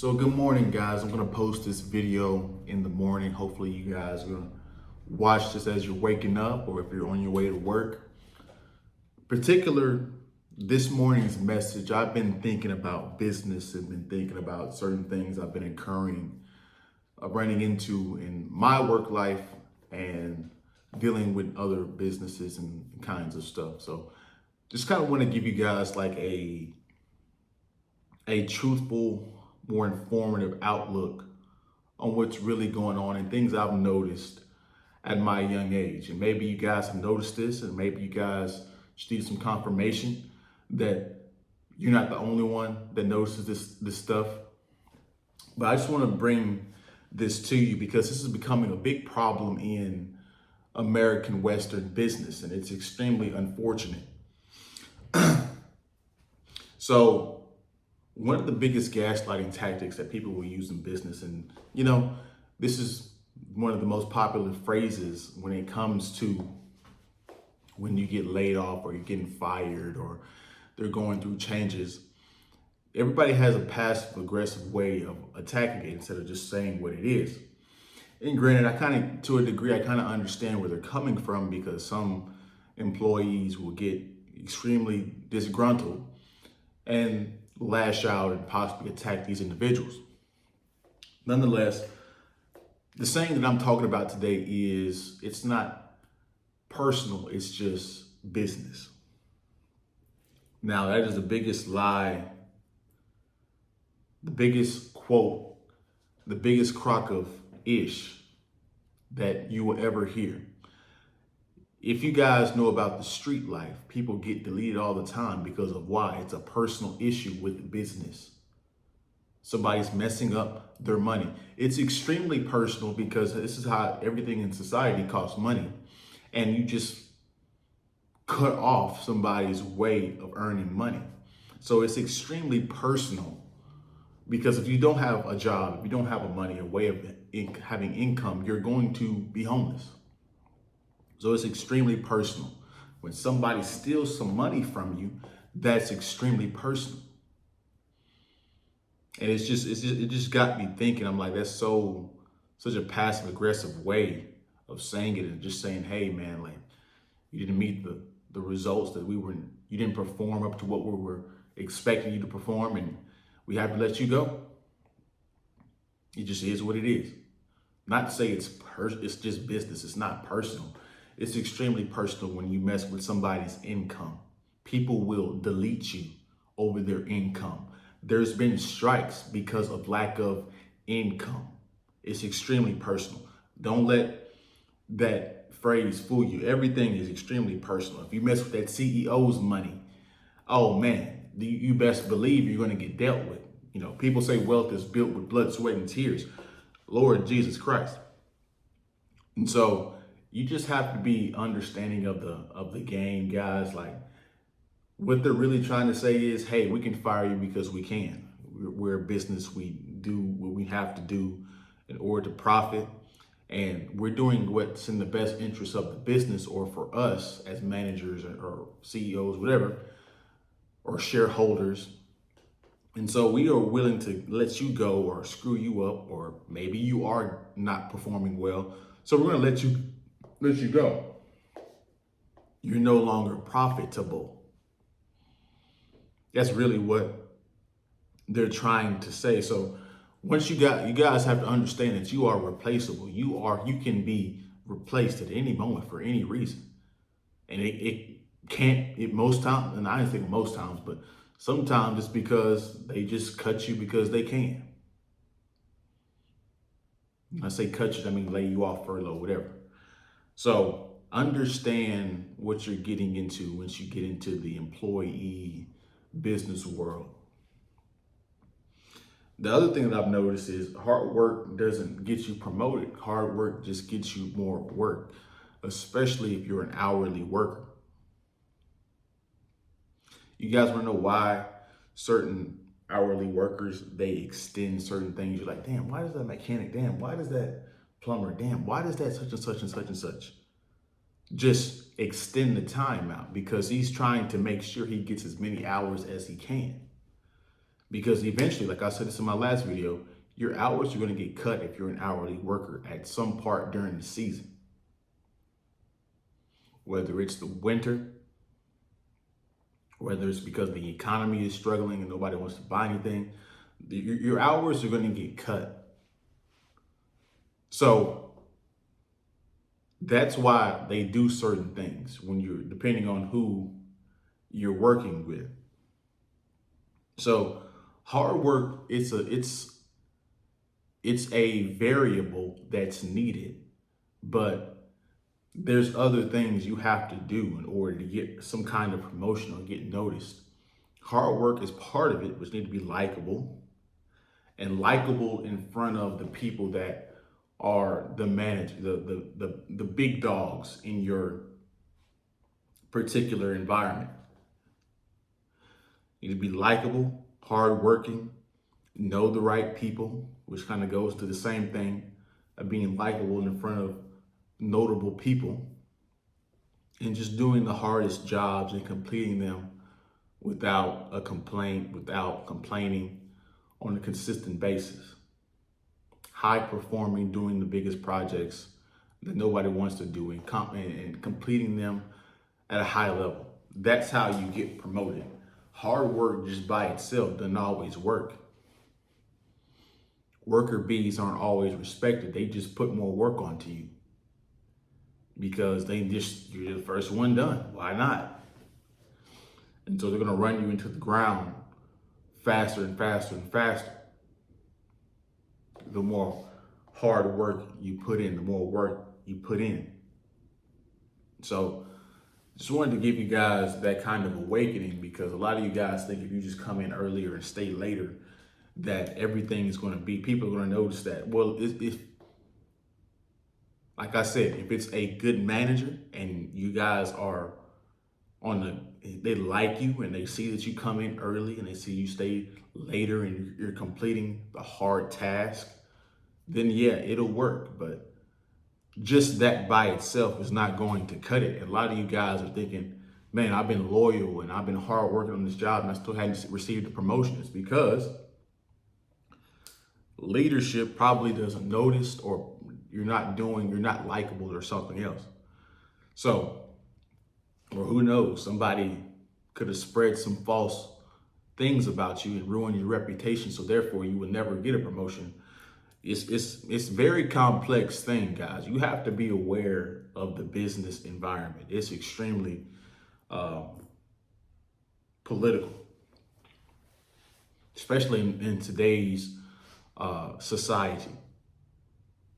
So good morning, guys. I'm gonna post this video in the morning. Hopefully you guys are gonna watch this as you're waking up or if you're on your way to work. Particular, this morning's message, I've been thinking about business and been thinking about certain things I've been running into in my work life and dealing with other businesses and kinds of stuff. So just kind of want to give you guys like a truthful, more informative outlook on what's really going on and things I've noticed at my young age. And maybe you guys have noticed this, and maybe you guys just need some confirmation that you're not the only one that notices this stuff. But I just want to bring this to you because this is becoming a big problem in American Western business, and it's extremely unfortunate. So one of the biggest gaslighting tactics that people will use in business, and this is one of the most popular phrases when it comes to when you get laid off or you're getting fired or they're going through changes. Everybody has a passive aggressive way of attacking it instead of just saying what it is. And granted, to a degree, I kind of understand where they're coming from because some employees will get extremely disgruntled and lash out and possibly attack these individuals. Nonetheless, the saying that I'm talking about today it's not personal, it's just business. Now, that is the biggest lie, the biggest quote, the biggest crock of ish that you will ever hear. If you guys know about the street life, people get deleted all the time because of why? It's a personal issue with business. Somebody's messing up their money. It's extremely personal because this is how everything in society costs money. And you just cut off somebody's way of earning money. So it's extremely personal because if you don't have a job, if you don't have a money, a way of having income, you're going to be homeless. So it's extremely personal. When somebody steals some money from you, that's extremely personal. And it just got me thinking. I'm like, that's such a passive aggressive way of saying it and just saying, hey man, like you didn't meet the results that you didn't perform up to what we were expecting you to perform, and we have to let you go. It just is what it is. Not to say it's just business. It's not personal. It's extremely personal when you mess with somebody's income. People will delete you over their income. There's been strikes because of lack of income. It's extremely personal. Don't let that phrase fool you. Everything is extremely personal. If you mess with that CEO's money, oh man, you best believe you're going to get dealt with. People say wealth is built with blood, sweat, and tears. Lord Jesus Christ. And so you just have to be understanding of the game, guys. Like what they're really trying to say is, hey, we can fire you because we can. We're a business. We do what we have to do in order to profit. And we're doing what's in the best interest of the business, or for us as managers or CEOs, whatever, or shareholders. And so we are willing to let you go or screw you up, or maybe you are not performing well. So we're going to let you go. You're no longer profitable. That's really what they're trying to say. So once you guys have to understand that you are replaceable. You can be replaced at any moment for any reason. And most times, and I didn't think most times, but sometimes it's because they just cut you because they can. When I say cut you, I mean lay you off, furlough, whatever. So understand what you're getting into once you get into the employee business world. The other thing that I've noticed is hard work doesn't get you promoted. Hard work just gets you more work, especially if you're an hourly worker. You guys want to know why certain hourly workers, they extend certain things? You're like, damn, why does that mechanic? Damn, why does that plumber? Damn, why does that such and such and such and such? Just extend the time out because he's trying to make sure he gets as many hours as he can. Because eventually, like I said this in my last video, your hours are going to get cut if you're an hourly worker at some part during the season. Whether it's the winter, whether it's because the economy is struggling and nobody wants to buy anything, your hours are going to get cut. So that's why they do certain things when you're depending on who you're working with. So hard work, it's a variable that's needed, but there's other things you have to do in order to get some kind of promotion or get noticed. Hard work is part of it, which need to be likable, and likable in front of the people that are the manager, the big dogs in your particular environment. You need to be likable, hardworking, know the right people, which kind of goes to the same thing of being likable in front of notable people, and just doing the hardest jobs and completing them without a complaint, without complaining, on a consistent basis. High performing, doing the biggest projects that nobody wants to do and completing them at a high level. That's how you get promoted. Hard work just by itself doesn't always work. Worker bees aren't always respected. They just put more work onto you because you're the first one done. Why not? And so they're going to run you into the ground faster and faster and faster. The more hard work you put in, the more work you put in. So just wanted to give you guys that kind of awakening, because a lot of you guys think if you just come in earlier and stay later, that everything is going to be, people are going to notice that. Well, if like I said, if it's a good manager and you guys are they like you and they see that you come in early and they see you stay later and you're completing the hard task, then yeah, it'll work. But just that by itself is not going to cut it. And a lot of you guys are thinking, man, I've been loyal and I've been hard working on this job and I still hadn't received the promotion. It's because leadership probably doesn't notice, or you're not likable or something else. So, or who knows, somebody could have spread some false things about you and ruined your reputation, so therefore you would never get a promotion. It's very complex thing, guys. You have to be aware of the business environment. It's extremely political, especially in today's society.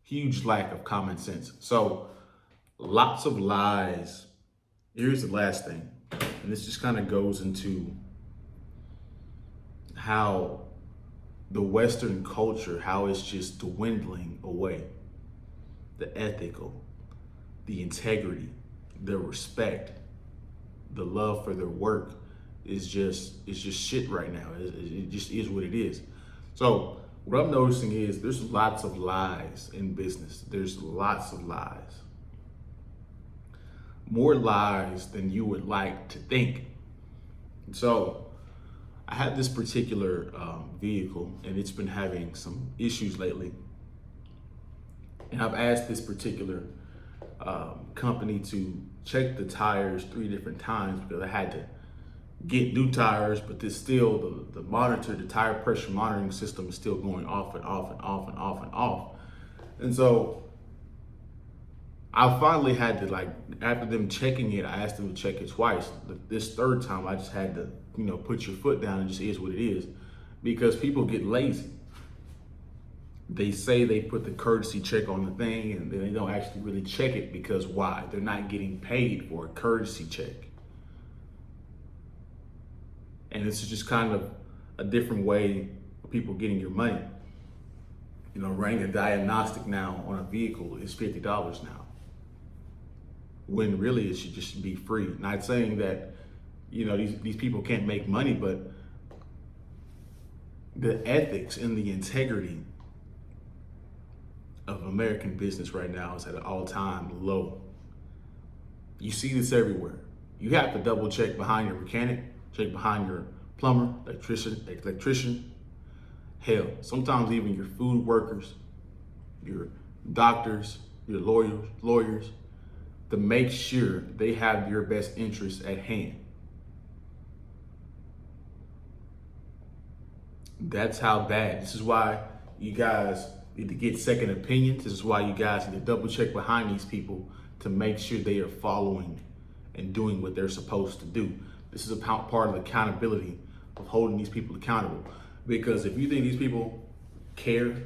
Huge lack of common sense. So lots of lies. Here's the last thing, and this just kind of goes into how the Western culture, how it's just dwindling away. The ethical, the integrity, the respect, the love for their work is just shit right now. It just is what it is. So what I'm noticing is there's lots of lies in business. There's lots of lies. More lies than you would like to think. So I had this particular vehicle and it's been having some issues lately. And I've asked this particular company to check the tires 3 different times because I had to get new tires, but this still, the tire pressure monitoring system is still going off and off and off and off and off. And so I finally had to, after them checking it, I asked them to check it twice. This 3rd time, I just had to, put your foot down and just is what it is, because people get lazy. They say they put the courtesy check on the thing and then they don't actually really check it, because why? They're not getting paid for a courtesy check. And this is just kind of a different way of people getting your money. Running a diagnostic now on a vehicle is $50 now, when really it should just be free. Not saying that, these people can't make money, but the ethics and the integrity of American business right now is at an all-time low. You see this everywhere. You have to double check behind your mechanic, check behind your plumber, electrician, hell, sometimes even your food workers, your doctors, your lawyers, to make sure they have your best interests at hand. That's how bad. This is why you guys need to get second opinions. This is why you guys need to double check behind these people to make sure they are following and doing what they're supposed to do. This is a part of accountability of holding these people accountable. Because if you think these people care,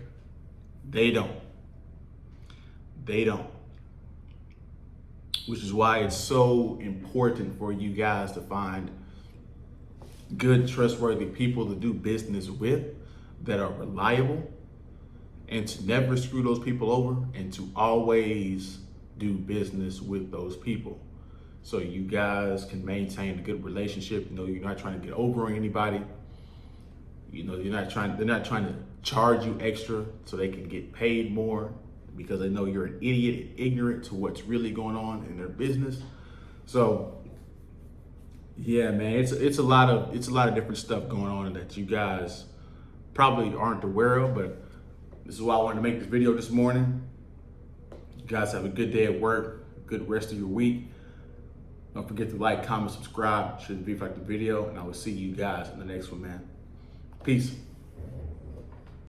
they don't. They don't. Which is why it's so important for you guys to find good, trustworthy people to do business with that are reliable, and to never screw those people over, and to always do business with those people. So you guys can maintain a good relationship. You know, you're not trying to get over on anybody. You know, they're not trying to charge you extra so they can get paid more because they know you're an idiot and ignorant to what's really going on in their business. So yeah, man, it's a lot of different stuff going on that you guys probably aren't aware of, but this is why I wanted to make this video this morning. You guys have a good day at work, good rest of your week. Don't forget to like, comment, subscribe, share the video, and I will see you guys in the next one, man. Peace.